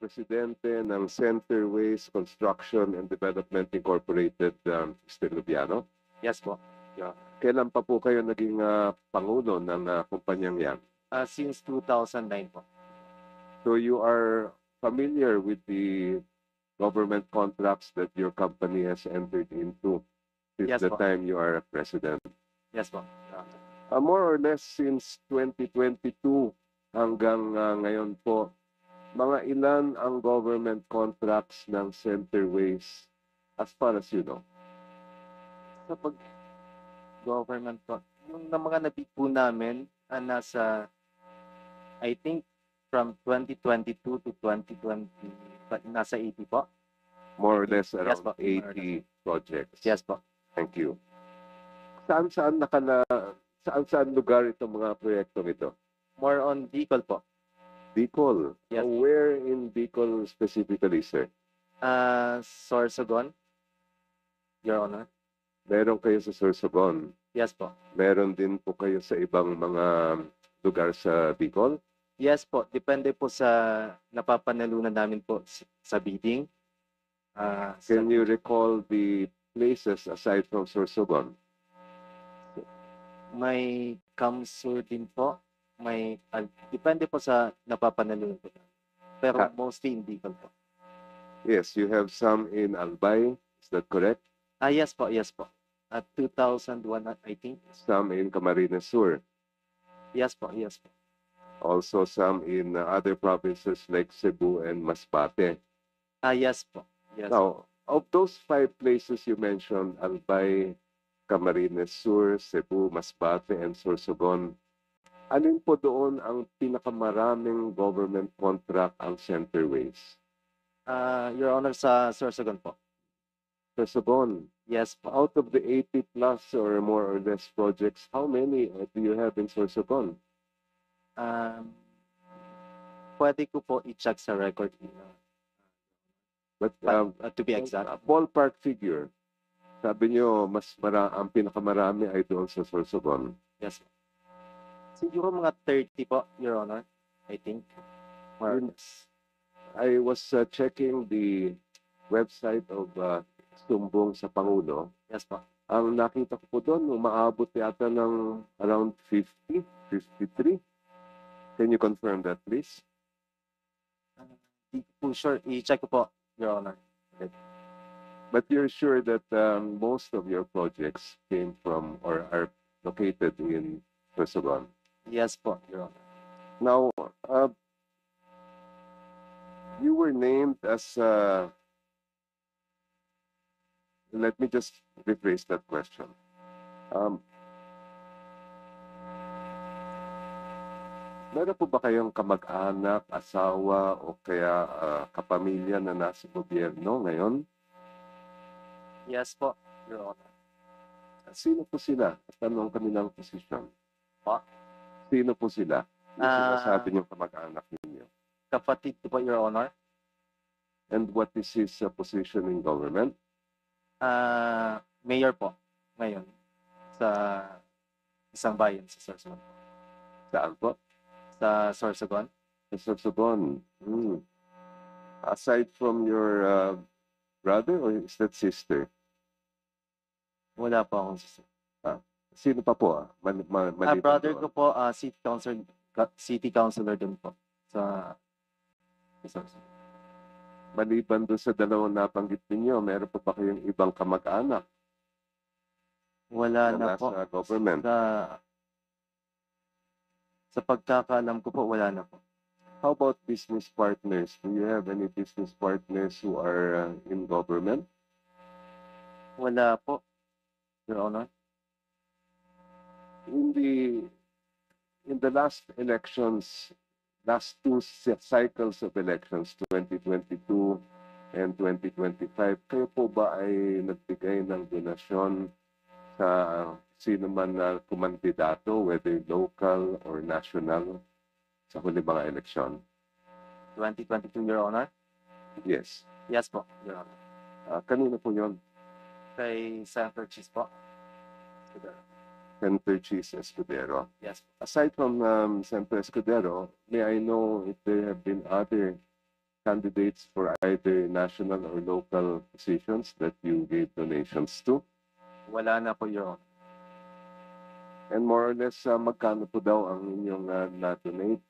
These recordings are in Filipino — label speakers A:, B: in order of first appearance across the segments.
A: presidente ng Centerways Construction and Development Incorporated, Mr. Lubiano.
B: Yes po.
A: Kailan pa po kayo naging pangulo ng kumpanyang yan?
B: Since 2009 po.
A: So you are familiar with the government contracts that your company has entered into since
B: Yes,
A: the
B: po.
A: time you are president?
B: Yes po.
A: More or less since 2022 hanggang ngayon po, mga ilan ang government contracts ng Centerways as far as you know?
B: Sa pag government po, yung na mga nabig po namin, nasa, I think, from 2022 to 2020, nasa 80 po.
A: More or
B: 80.
A: less
B: Yes,
A: around
B: po.
A: 80 projects.
B: Yes po.
A: Thank you. Saan lugar itong mga proyektong ito?
B: More on Bicol po.
A: Bicol.
B: Yes.
A: Where in Bicol specifically, sir?
B: Sorsogon, Your Honor.
A: Meron kayo sa Sorsogon.
B: Yes po.
A: Meron din po kayo sa ibang mga lugar sa Bicol?
B: Yes po. Depende po sa napapanalunan namin po sa bidding.
A: Can you recall the places aside from Sorsogon?
B: May Kamsur din po. May, depende po sa napapanalunan po. Pero mostly in Bicol po.
A: Yes, you have some in Albay. Is that correct?
B: Yes po, yes po. At 2001, I think.
A: Some in Camarines Sur.
B: Yes po, yes po.
A: Also some in other provinces like Cebu and Masbate.
B: Yes po. Yes.
A: Now, of those 5 places you mentioned, Albay, Camarines Sur, Cebu, Masbate, and Sorsogon, alin po doon ang pinakamaraming government contract ang Centerways?
B: Your Honor, sa Sorsogon po.
A: Sorsogon.
B: Yes po.
A: Out of the 80 plus or more or less projects, how many do you have in Sorsogon?
B: Pwede ko po i-check sa record.
A: But
B: to be exact.
A: Ballpark figure. Sabi nyo, ang pinakamarami ay doon sa Sorsogon.
B: Yes. Siguro mga 30 po, Your Honor. I think. More or less.
A: I was checking the website of Sumbong sa Pangulo.
B: Yes po.
A: Ang nakita ko po doon, umaabot yata ng around 50, 53. Can you confirm that, please?
B: Di po sure. I-check ko po, Your Honor.
A: But you're sure that most of your projects came from or are located in Sorsogon?
B: Yes po, Your Honor.
A: Now, you were named as, let me just rephrase that question. Meron po ba kayong kamag-anak, asawa, o kaya kapamilya na nasa gobyerno ngayon?
B: Yes po, Your Honor.
A: Sino po sila? At anong kanilang posisyon?
B: Pa?
A: Sino po sila? Yung sinasabi niyong kamag-anak ninyo.
B: Kapatid ko po, Your Honor.
A: And what is his position in government?
B: Mayor po, ngayon. Sa isang bayan sa Sorsogon.
A: Saan po?
B: Sa Sorsogon.
A: Sa Sorsogon. Aside from your brother or is that sister?
B: Wala po akong sister.
A: Sino pa po?
B: Brother ko po, city councilor din po. Sa Sorsogon.
A: Maliban doon sa dalawang nabanggit ninyo, meron pa ba kayong ibang kamag-anak?
B: Wala na po.
A: Sa government?
B: Sa pagkakaalam ko po, wala na po.
A: How about business partners? Do you have any business partners who are in government?
B: Wala po, Your Honor.
A: In the last elections, last 2 cycles of elections, 2022 and 2025, kayo po ba ay nagbigay ng donasyon sa sino man na kumandidato, whether local or national, sa huli mga eleksyon?
B: 2022, Your Honor?
A: Yes.
B: Yes po, Your Honor.
A: Kanino po yun?
B: Kay Senator Cheese po.
A: Senator Cheese Escudero.
B: Yes.
A: Aside from Senator Escudero, may I know if there have been other candidates for either national or local positions that you gave donations to?
B: Wala na po, Your Honor.
A: And more or less, magkano po daw ang inyong na-donate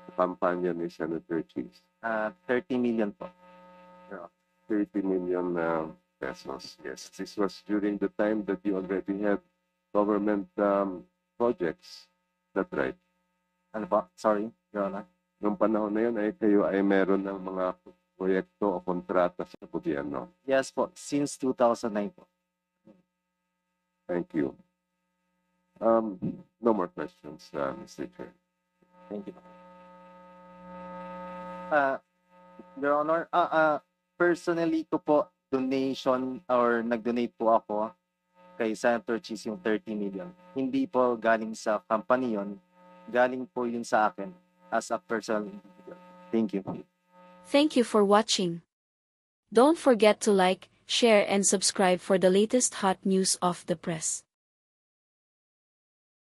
A: sa kampanya ni Senator Cheese?
B: 30 million po.
A: 30 million pesos. Yes, this was during the time that you already had government projects. Is that right?
B: Ano po? Sorry, Your Honor.
A: Noong panahon na yun, ay kayo ay meron ng mga proyekto o kontrata sa gobyerno.
B: Yes po, since 2009 po.
A: Thank you. No more questions, Mr. Chair.
B: Thank you. Your Honor, personally ko po donation or nag-donate po ako kay Senator Cheese yung 30 million. Hindi po galing sa company yon, galing po yun sa akin as a personal individual. Thank you.
C: Thank you for watching. Don't forget to like, share and subscribe for the latest hot news of the press.